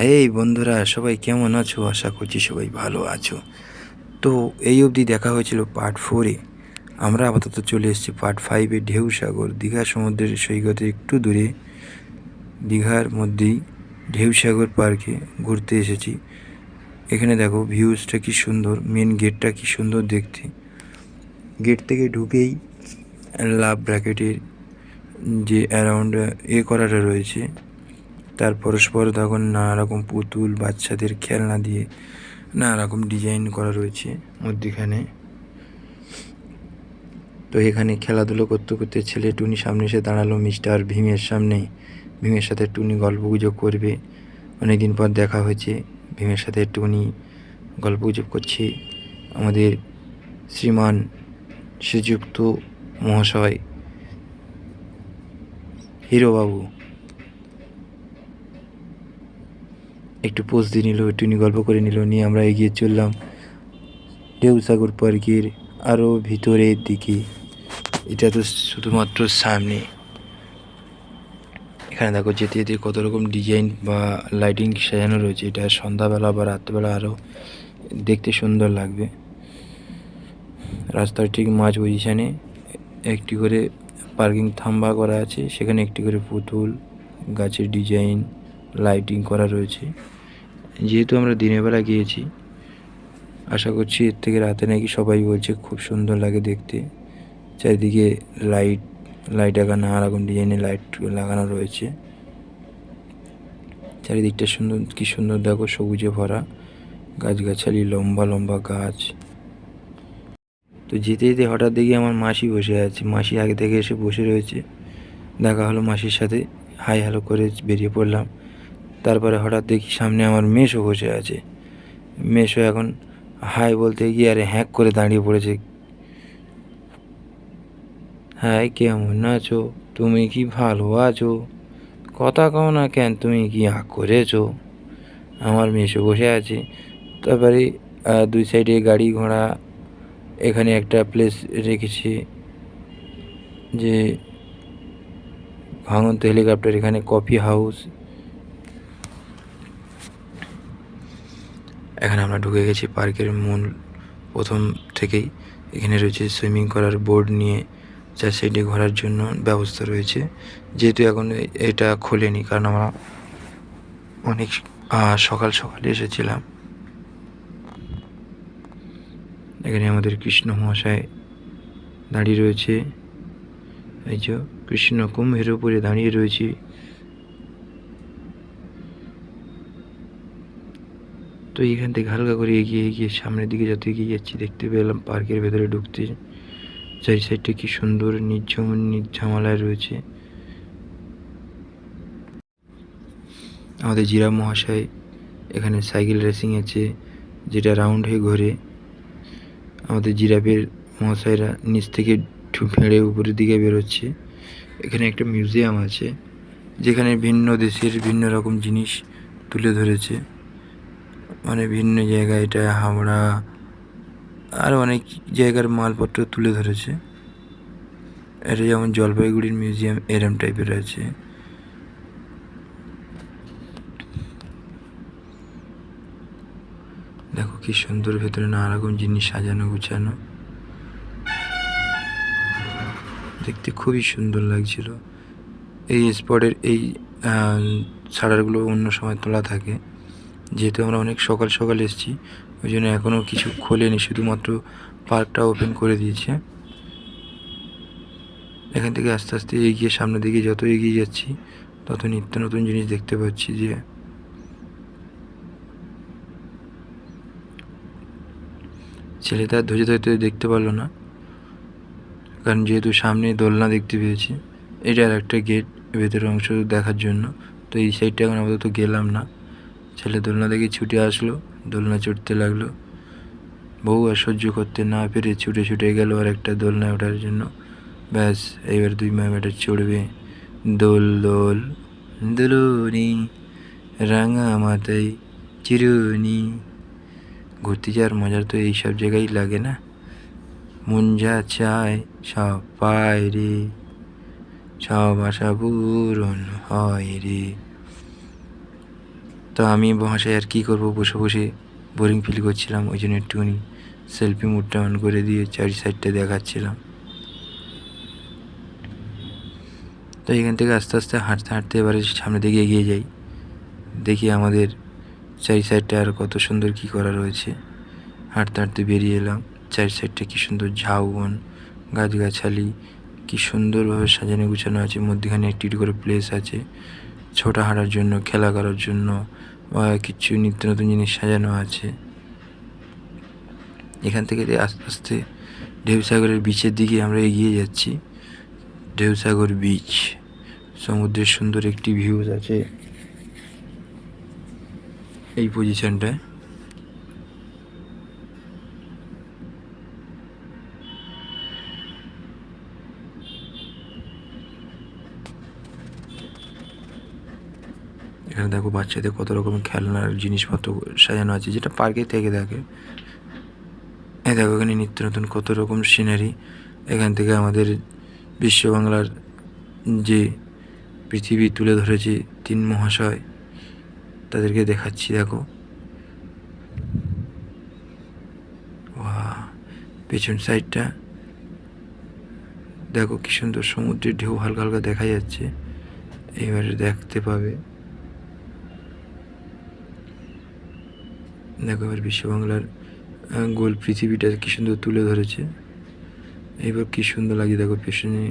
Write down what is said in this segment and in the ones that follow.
এই বন্ধুরা, সবাই কেমন আছো? আশা করছি সবাই ভালো আছো। তো এই অবধি দেখা হয়েছিল পার্ট 4-এ। আমরা আপাতত চলে এসেছি পার্ট 5-এ। ঢেউসাগর দীঘা সমুদ্রের সৈকতে একটু দূরে দীঘার মধ্যেই ঢেউসাগর পার্কে ঘুরতে এসেছি। এখানে দেখো ভিউজটা কি সুন্দর, মেন গেটটা কি সুন্দর দেখতে। গেট থেকে ঢুকেই লাভ ব্র্যাকেটের যে অ্যারাউন্ড করাটা রয়েছে, তার পরস্পর তখন নানা রকম পুতুল, বাচ্চাদের খেলনা দিয়ে নানা রকম ডিজাইন করা রয়েছে মধ্যিখানে। তো এখানে খেলাধুলো করতে করতে ছেলে টুনি সামনে এসে দাঁড়ালো মিস্টার ভীমের সামনে। ভীমের সাথে টুনি গল্পগুজব করবে। অনেকদিন পর দেখা হয়েছে, ভীমের সাথে টুনি গল্পগুজব করছে। আমাদের শ্রীমান শ্রীযুক্ত মহাশয় হিরোবাবু একটু পোজ দিয়ে নিল, টুনি গল্প করে নিল, নিয়ে আমরা এগিয়ে চললাম ঢেউসাগর পার্কের আরও ভিতরের দিকে। এটা তো শুধুমাত্র সামনে। এখানে দেখো যেতে যেতে কত রকম ডিজাইন বা লাইটিং সাজানো রয়েছে। এটা সন্ধ্যাবেলা বা রাত্রেবেলা আরও দেখতে সুন্দর লাগবে। রাস্তার ঠিক মাঝ পজিশানে একটি করে পার্কিং থাম্বা করা আছে, সেখানে একটি করে পুতুল, গাছের ডিজাইন, লাইটিং করা রয়েছে। যেহেতু আমরা দিনের বেলা গিয়েছি, আশা করছি এর থেকে রাতে নাকি সবাই বলছে খুব সুন্দর লাগে দেখতে। চারিদিকে লাইট নানা রকম ডিজাইনের লাইট লাগানো রয়েছে। চারিদিকটা সুন্দর, কি সুন্দর দেখো, সবুজে ভরা গাছগাছালি, লম্বা লম্বা গাছ। তো যেতে যেতে হঠাৎ দেখি আমার মাসি বসে আছে। মাসি আগে থেকে এসে বসে রয়েছে। দেখা হলো মাসির সাথে, হাই হ্যালো করে বেরিয়ে পড়লাম। তারপরে হঠাৎ দেখি সামনে আমার মেসো বসে আছে। মেসো এখন হাই বলতে গিয়ে আরে হ্যাঁক করে দাঁড়িয়ে পড়েছে। হ্যাঁ, কেমন আছো? তুমি কি ভালো আছো? কথা কও না কেন? তুমি কি হাঁক করেছো? আমার মেসো বসে আছে। তারপরে দুই সাইডে গাড়ি ঘোড়া। এখানে একটা প্লেস রেখেছে যে ভাঙন্ত হেলিকপ্টার, এখানে কফি হাউস। এখানে আমরা ঢুকে গেছি পার্কের মূল প্রথম থেকেই। এখানে রয়েছে সুইমিং করার বোর্ড নিয়ে, যার সাইডে ঘোরার জন্য ব্যবস্থা রয়েছে। যেহেতু এখন এটা খোলেনি, কারণ আমরা অনেক সকাল সকালে এসেছিলাম। এখানে আমাদের কৃষ্ণ মহাশয় দাঁড়িয়ে রয়েছে। এই যে কৃষ্ণ কুম্ভের উপরে দাঁড়িয়ে রয়েছে। তো এখান থেকে হালকা করে এগিয়ে এগিয়ে সামনের দিকে যত এগিয়ে যাচ্ছি, দেখতে পেলাম পার্কের ভেতরে ঢুকতে চারি সাইডটা কি সুন্দর নির্ঝামালায় রয়েছে। আমাদের জিরাফ মহাশয় এখানে সাইকেল রেসিং আছে, যেটা রাউন্ড হয়ে ঘোরে। আমাদের জিরাফের মহাশয়রা নিচ থেকে ফেঁড়ে উপরের দিকে বেরোচ্ছে। এখানে একটা মিউজিয়াম আছে, যেখানে ভিন্ন দেশের ভিন্ন রকম জিনিস তুলে ধরেছে। মানে ভিন্ন জায়গায়, এটা হাওড়া আর অনেক জায়গার মালপত্র তুলে ধরেছে। এটা যেমন জলপাইগুড়ির মিউজিয়াম এরম টাইপের আছে। দেখো কি সুন্দর, ভেতরে নানা রকম জিনিস সাজানো গুছানো, দেখতে খুবই সুন্দর লাগছিল। এই স্পটের এই শাটারগুলো অন্য সময় তোলা থাকে। যেহেতু আমরা অনেক সকাল সকাল এসেছি, ওই জন্য এখনও কিছু খোলেনি, শুধুমাত্র পার্কটা ওপেন করে দিয়েছে। এখান থেকে আস্তে আস্তে এগিয়ে সামনের দিকে যত এগিয়ে যাচ্ছি, তত নিত্য নতুন জিনিস দেখতে পাচ্ছি। যে ছেলে তার ধৈর্য ধরতে দেখতে পারলো না, কারণ যেহেতু সামনে দোলনা দেখতে পেয়েছি। এটার একটা গেট ভেতরের অংশ দেখার জন্য। তো এই সাইডটা এখন আপাতত গেলাম না। ছেলে দোলনা দেখে ছুটে আসলো, দোলনা চড়তে লাগলো। বউ আর সহ্য করতে না পেরে ছুটে ছুটে গেল আর একটা দোলনায় ওঠার জন্য। ব্যাস, এবার দুই মেয়েটা চড়বে। দোল দোল দোলনি রাঙা মাথায় চিরুনি। ঘুরতে যাওয়ার মজার তো এইসব জায়গায় লাগে না? মন যা চায় সব পায় রে, সব আশা পূরণ হয় রে। তো আমি মহাশয় আর কী করবো, বসে বসে বোরিং ফিল করছিলাম, ওই জন্য একটুখানি সেলফি মুডটা অন করে দিয়ে চারি সাইডটা দেখাচ্ছিলাম। তো এখান থেকে আস্তে আস্তে হাঁটতে হাঁটতে এবারে সামনের দিকে এগিয়ে যাই, দেখি আমাদের চারি সাইডটা আর কত সুন্দর কী করা রয়েছে। হাঁটতে হাঁটতে বেরিয়ে এলাম, চারি সাইডটা কী সুন্দর ঝাউবন, গাছগাছালি, কী সুন্দরভাবে সাজানো গুছানো আছে। মধ্যখানে একটি করে প্লেস আছে ছোটা হাঁটার জন্য, খেলা করার জন্য, বা কিছু নিত্য নতুন জিনিস সাজানো আছে। এখান থেকে আস্তে আস্তে ঢেউসাগরের বিচের দিকে আমরা এগিয়ে যাচ্ছি। ঢেউসাগর বিচ, সমুদ্রের সুন্দর একটি ভিউজ আছে এই পজিশনটায়। এখানে দেখো বাচ্চাদের কত রকমের খেলনার জিনিসপত্র সাজানো আছে, যেটা পার্কে থেকে দেখে। দেখো এখানে নিত্য নতুন কত রকম সিনারি। এখান থেকে আমাদের বিশ্ব বাংলার যে পৃথিবী তুলে ধরেছে 3 মহাশয়, তাদেরকে দেখাচ্ছি। দেখো পেছন সাইডটা দেখো কি সুন্দর, সমুদ্রের ঢেউ হালকা হালকা দেখা যাচ্ছে, এবারে দেখতে পাবে। দেখো এবার বিশ্ব বাংলার গোল পৃথিবীটা কি সুন্দর তুলে ধরেছে। এবার কি সুন্দর লাগে দেখো, পেছনে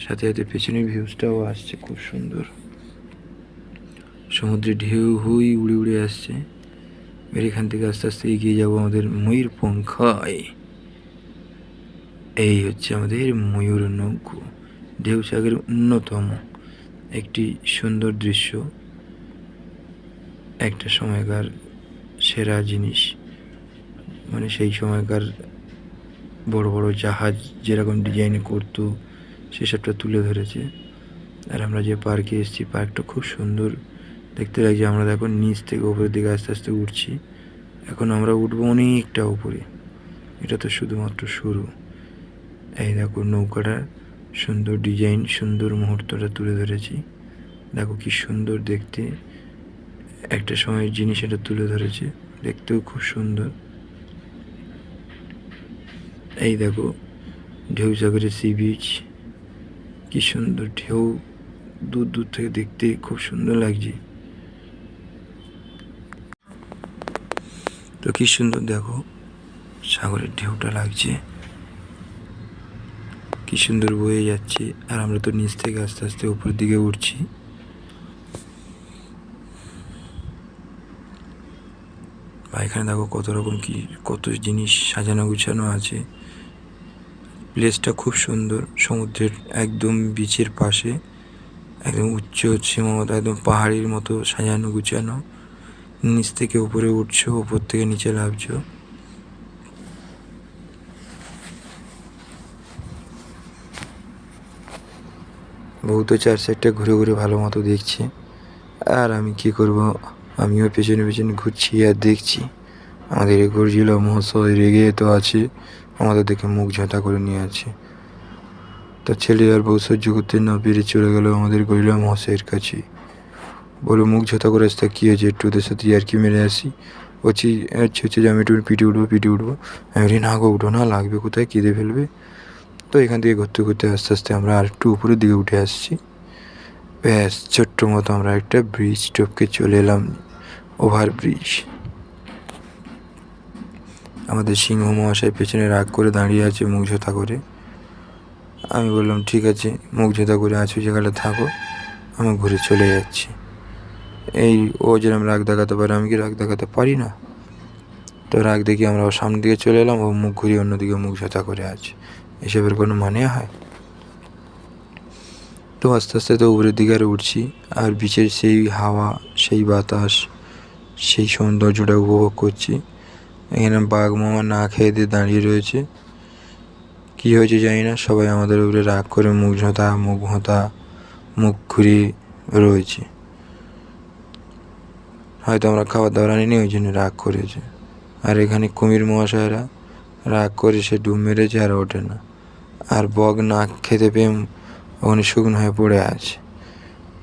সাথে সাথে পেছনের ভিউজটাও আসছে খুব সুন্দর। সমুদ্রের ঢেউ হুই উড়ে উড়ে আসছে। এবার এখান থেকে আস্তে আস্তে এগিয়ে যাবো আমাদের ময়ূরপঙ্খায়। এই হচ্ছে আমাদের ময়ূর নৌকো, ঢেউসাগরের অন্যতম একটি সুন্দর দৃশ্য, একটা সময়কার সেরা জিনিস। মানে সেই সময়কার বড় বড় জাহাজ যেরকম ডিজাইন করতো সেসবটা তুলে ধরেছে। আর আমরা যে পার্কে এসেছি, পার্কটা খুব সুন্দর দেখতে লাগছে। আমরা দেখো নিচ থেকে ওপরের দিকে আস্তে আস্তে উঠছি, এখন আমরা উঠবো অনেকটা উপরে। এটা তো শুধুমাত্র শুরু। এই দেখো নৌকাটা সুন্দর ডিজাইন, সুন্দর মুহূর্তটা তুলে ধরেছি। দেখো কি সুন্দর দেখতে, একটা সময়ের জিনিস এটা তুলে ধরেছে, দেখতেও খুব সুন্দর। এই দেখো ঢেউসাগরের সি বিচ, কি সুন্দর ঢেউ, দূর দূর থেকে দেখতে খুব সুন্দর লাগছে। তো কি সুন্দর দেখো সাগরের ঢেউটা লাগছে, কি সুন্দর বয়ে যাচ্ছে। আর আমরা তো নিচ থেকে আস্তে আস্তে উপরের দিকে উঠছি। এখানে দেখো কত রকম কি কত জিনিস সাজানো গুছানো আছে। প্লেসটা খুব সুন্দর, সমুদ্রের একদম বিচের পাশে, একদম উচ্চ সীমামতো, একদম পাহাড়ির মতো সাজানো গুছানো। নিচ থেকে উপরে উঠছো, উপর থেকে নিচে নামছো। বউ তো চার সাইডটা ঘুরে ঘুরে ভালো মতো দেখছে, আর আমি কি করব, আমিও পেছনে পেছনে ঘুরছি আর দেখছি। আমাদের এই গর্জিলা মহাশয় রেগে তো আছে, আমাদের দেখে মুখ ঝাঁটা করে নিয়ে আছে। তার ছেলে আর বউ সহ্য করতে না পেরে চলে গেল আমাদের গরিলা মহাশয়ের কাছে। বলো মুখ ঝাঁটা করে আসতে কী হয়েছে, একটু ওদের সাথে আর কি মেরে আসি। বলছি হচ্ছে যে আমি একটু পিঠে উঠবো। আমি বলি না গো, উঠো না, লাগবে কোথায়, কেঁদে ফেলবে। তো এখান থেকে ঘুরতে ঘুরতে আস্তে আস্তে আমরা আর একটু উপরের দিকে উঠে আসছি। ব্যাস ছোট্ট মতো আমরা একটা ব্রিজ টপকে চলে এলাম, ওভার ব্রিজ। আমাদের সিংহ মহাশয় পেছনে রাগ করে দাঁড়িয়ে আছে মুখ ঝোঁতা করে। আমি বললাম ঠিক আছে, মুখ ঝোঁতা করে আছো জায়গাটা থাকো, আমি ঘুরে চলে যাচ্ছি। এই ও যেরকম রাগ দেখাতে পারে, আমি কি রাগ দেখাতে পারি না? তো রাগ দেখি আমরা ওর সামনের দিকে চলে এলাম, ও মুখ ঘুরিয়ে অন্যদিকে মুখ ঝোঁতা করে আছে। এসবের কোনো মানে হয়? তো আস্তে আস্তে তো উপরের দিকে আর উঠছি, আর বিচের সেই হাওয়া, সেই বাতাস, সেই সৌন্দর্যটা উপভোগ করছি। এখানে বাঘ মামা না খেয়ে দিয়ে দাঁড়িয়ে রয়েছে, কী হয়েছে জানি না, সবাই আমাদের উপরে রাগ করে মুখ ঝোঁতা, মুখ ভোঁতা, মুখ ঘুরিয়ে রয়েছে। হয়তো আমরা খাবার দাবার আনিনি, ওই জন্য রাগ করেছে। আর এখানে কুমির মহাশয়রা রাগ করে সে ডুব মেরেছে আর ওঠে না। আর বক না খেতে পেয়ে ওখানে শুকনো হয়ে পড়ে আছে।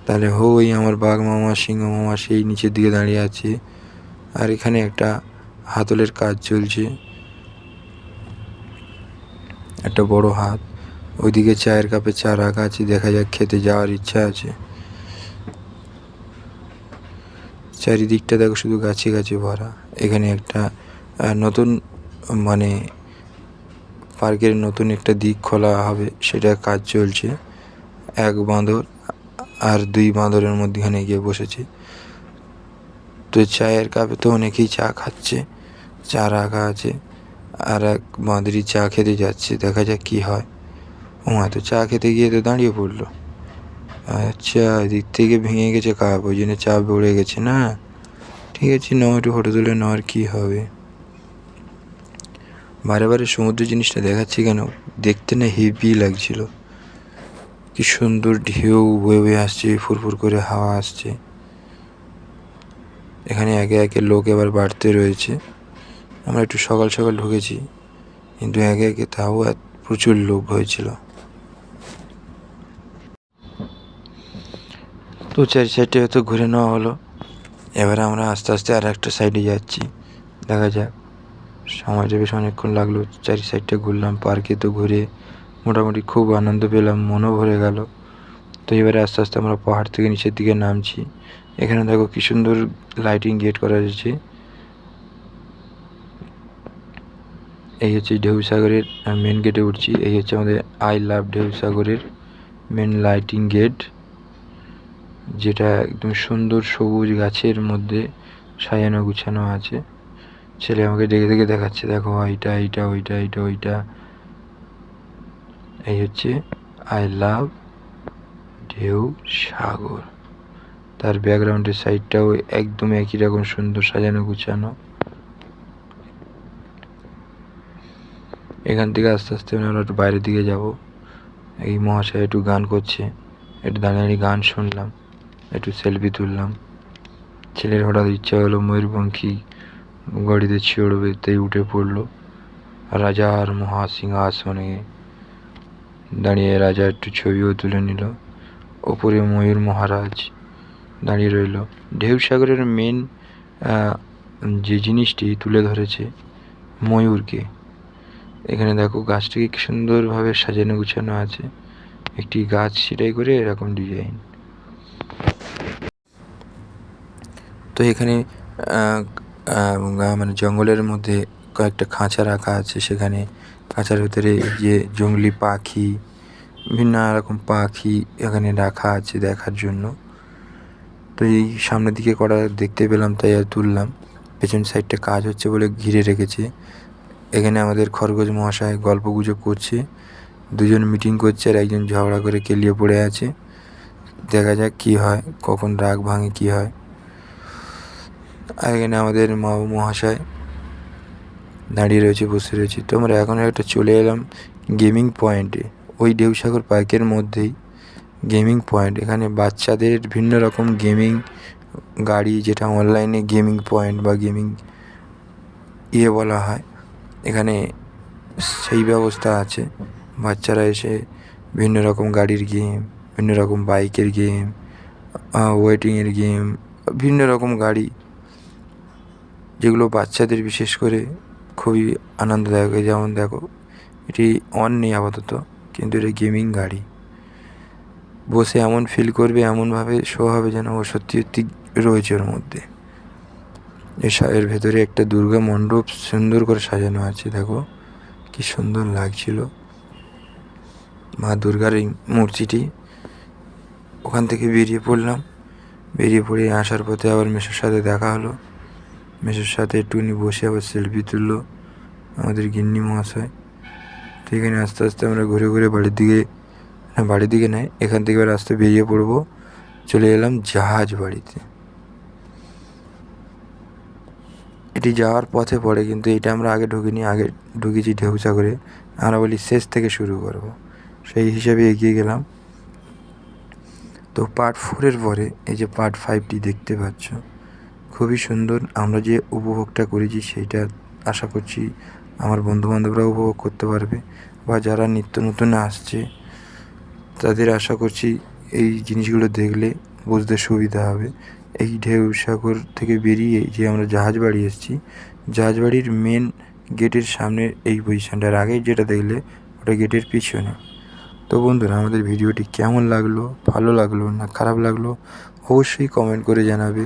তাহলে ওই আমার বাঘ মামা সিংহ মামা সেই নিচের দিকে দাঁড়িয়ে আছে। আর এখানে একটা হাতলের কাজ চলছে, একটা বড় হাত। ওইদিকে চায়ের কাপে চা রাখা আছে, দেখা যাক খেতে যাওয়ার ইচ্ছা আছে। চারিদিকটা দেখো শুধু গাছে গাছে ভরা। এখানে একটা নতুন মানে পার্কের নতুন একটা দিক খোলা হবে, সেটা কাজ চলছে। এক বাঁদর আর দুই বাঁদরের মধ্যখানে গিয়ে বসেছে। তো চায়ের কাপে তো অনেকেই চা খাচ্ছে, চা রাখা আছে। আর এক বাঁদরি চা খেতে যাচ্ছে, দেখা যাক কি হয়। তো চা খেতে গিয়ে তো দাঁড়িয়ে পড়লো। আচ্ছা, দিক থেকে ভেঙে গেছে কাপ, ওই জন্য চা পড়ে গেছে না। ঠিক আছে, নাও একটু ফটো তুলে নেওয়ার কী হবে। বারে বারে সমুদ্র জিনিসটা দেখাচ্ছি কেন, দেখতে না হেভি লাগছিল। কি সুন্দর ঢেউ বয়ে বয়ে আসছে, ফুরফুর করে হাওয়া আসছে। এখানে একে একে লোক এবার বাড়তে রয়েছে। আমরা একটু সকাল সকাল ঢুকেছি, কিন্তু একে একে তাও প্রচুর লোক হয়েছিল। তো চারি সাইডে হয়তো ঘুরে নেওয়া হলো। এবার আমরা আস্তে আস্তে আর একটা সাইডে যাচ্ছি, দেখা যাক। সময়টা বেশ অনেকক্ষণ লাগলো, চারি সাইডটা ঘুরলাম। পার্কে তো ঘুরে মোটামুটি খুব আনন্দ পেলাম, মনও ভরে গেল। তো এবারে আস্তে আস্তে আমরা পাহাড় থেকে নিচের দিকে নামছি। এখানে দেখো কি সুন্দর লাইটিং গেট করা হয়েছে। এই হচ্ছে ঢেউসাগরের মেন গেটে উঠছি। এই হচ্ছে আমাদের আই লাভ ঢেউসাগরের মেন লাইটিং গেট, যেটা একদম সুন্দর সবুজ গাছের মধ্যে সাজানো গুছানো আছে। ছেলে আমাকে ডেকে ডেকে দেখাচ্ছে, দেখো এইটা এইটা ওইটা এইটা ওইটা। এই হচ্ছে আই লাভ ঢেউসাগর। তার ব্যাকগ্রাউন্ডের সাইডটাও একদম একই রকম সুন্দর সাজানো গুছানো। এখান থেকে আস্তে আস্তে আমরা একটু বাইরের দিকে যাব। এই মহাশয় একটু গান করছে, একটু দাঁড়িয়ে দাঁড়িয়ে গান শুনলাম, একটু সেলফি তুললাম। ছেলের হঠাৎ ইচ্ছা হলো ময়ূরপঙ্খী গাড়িতে চড়বে, তাই উঠে পড়লো। রাজার মহাসিংহাসনে দাঁড়িয়ে রাজা একটু ছবিও তুলে নিল। ওপরে ময়ূর মহারাজ দাঁড়িয়ে রইল। ঢেউসাগরের মেন যে জিনিসটি তুলে ধরেছে ময়ূরকে। এখানে দেখো গাছটিকে কি সুন্দরভাবে সাজানো গুছানো আছে, একটি গাছ সেটাই করে এরকম ডিজাইন। তো এখানে মানে জঙ্গলের মধ্যে কয়েকটা খাঁচা রাখা আছে। সেখানে খাঁচার ভিতরে যে জঙ্গলি পাখি, বিভিন্ন রকম পাখি এখানে রাখা আছে দেখার জন্য। তো এই সামনের দিকে করা দেখতে পেলাম, তাই আর তুললাম। পেছন সাইডটা কাজ হচ্ছে বলে ঘিরে রেখেছে। এখানে আমাদের খরগোশ মহাশয় গল্প গুজব করছে, দুজন মিটিং করছে আর একজন ঝগড়া করে কেলিয়ে পড়ে আছে। দেখা যাক কি হয়, কখন রাগ ভাঙে কি হয়। আর এখানে আমাদের মহাশয় দাঁড়িয়ে রয়েছে, বসে রয়েছে। তো আমরা এখন একটা চলে এলাম গেমিং পয়েন্টে। ওই ঢেউসাগর পার্কের মধ্যেই গেমিং পয়েন্ট। এখানে বাচ্চাদের ভিন্ন রকম গেমিং গাড়ি, যেটা অনলাইনে গেমিং পয়েন্ট বা গেমিং বলা হয়, এখানে সেই ব্যবস্থা আছে। বাচ্চারা এসে বিভিন্ন রকম গাড়ির গেম, বিভিন্ন রকম বাইকের গেম, ওয়েটিংয়ের গেম, বিভিন্ন রকম গাড়ি, যেগুলো বাচ্চাদের বিশেষ করে খুবই আনন্দদায়ক। যেমন দেখো, এটি অন নেই আপাতত, কিন্তু এটা গেমিং গাড়ি। বসে এমন ফিল করবে, এমনভাবে শো হবে যেন ও সত্যি সত্যি রয়েছে ওর মধ্যে। এর ভেতরে একটা দুর্গা মণ্ডপ সুন্দর করে সাজানো আছে, দেখো কি সুন্দর লাগছিল মা দুর্গার এই মূর্তিটি। ওখান থেকে বেরিয়ে পড়লাম। বেরিয়ে পড়ে আসার পথে আবার মেসোর সাথে দেখা হলো। মেসোর সাথে একটুখানি বসে আবার সেলফি তুললো আমাদের গিন্নি মহাশয়। তো এখানে আস্তে আস্তে আমরা ঘুরে ঘুরে বাড়ির দিকে নয়, এখান থেকে এবার আস্তে বেরিয়ে পড়বো। চলে এলাম জাহাজ বাড়িতে। এটি যাওয়ার পথে পড়ে, কিন্তু এটা আমরা আগে ঢুকিনি, আগে ঢুকেছি ঢেউসাগরে। আমরা বলি শেষ থেকে শুরু করব, সেই হিসাবে এগিয়ে গেলাম। তো পার্ট 4-এর পরে এই যে পার্ট 5টি দেখতে পাচ্ছ, খুবই সুন্দর। আমরা যে উপভোগটা করেছি সেইটা আশা করছি আমার বন্ধুবান্ধবরাও উপভোগ করতে পারবে, বা যারা নিত্য নতুন আসছে তাদের আশা করছি এই জিনিসগুলো দেখলে বুঝতে সুবিধা হবে। এই ঢেউ সাগর থেকে বেরিয়ে যে আমরা জাহাজ বাড়ি এসেছি, জাহাজ বাড়ির মেন গেটের সামনের এই পজিশানটার আগে যেটা দেখলে ওটা গেটের পিছনে। তো বন্ধুরা, আমাদের ভিডিওটি কেমন লাগলো, ভালো লাগলো না খারাপ লাগলো অবশ্যই কমেন্ট করে জানাবে।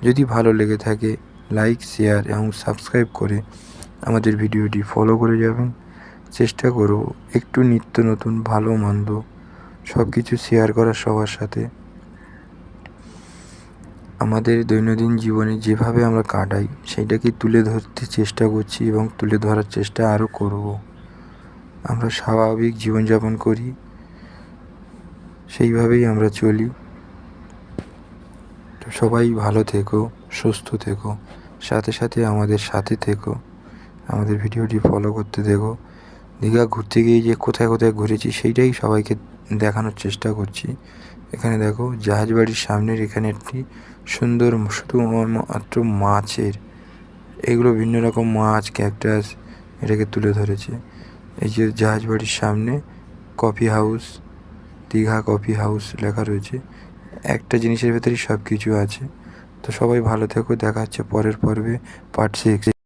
যদি ভালো লেগে থাকে লাইক, শেয়ার এবং সাবস্ক্রাইব করে আমাদের ভিডিওটি ফলো করে যাবেন। চেষ্টা করব একটু নিত্য নতুন ভালো মন্দ সব কিছু শেয়ার করার সবার সাথে। আমাদের দৈনন্দিন জীবনে যেভাবে আমরা কাটাই সেইটাকে তুলে ধরতে চেষ্টা করছি এবং তুলে ধরার চেষ্টা আরও করব। আমরা স্বাভাবিক জীবনযাপন করি, সেইভাবেই আমরা চলি। তো সবাই ভালো থেকো, সুস্থ থেকো, সাথে সাথে আমাদের সাথে থেকো, আমাদের ভিডিওটি ফলো করতে থেকো। দীঘা ঘুরতে গিয়ে যে কোথায় কোথায় ঘুরেছি সেইটাই সবাইকে দেখানোর চেষ্টা করছি। এখানে দেখো জাহাজ বাড়ির সামনের এখানে একটি সুন্দর শুধুমাত্র মাছের, এগুলো ভিন্ন রকম মাছ, ক্যাকটাস এটাকে তুলে ধরেছে। এই যে জাহাজ বাড়ির সামনে coffee house, Digha coffee house লেখা রয়েছে। একটা জিনিসের ভেতরেই সব কিছু আছে। তো সবাই ভালো থেকো, দেখা হচ্ছে পরের পর্বে পার্ট 6।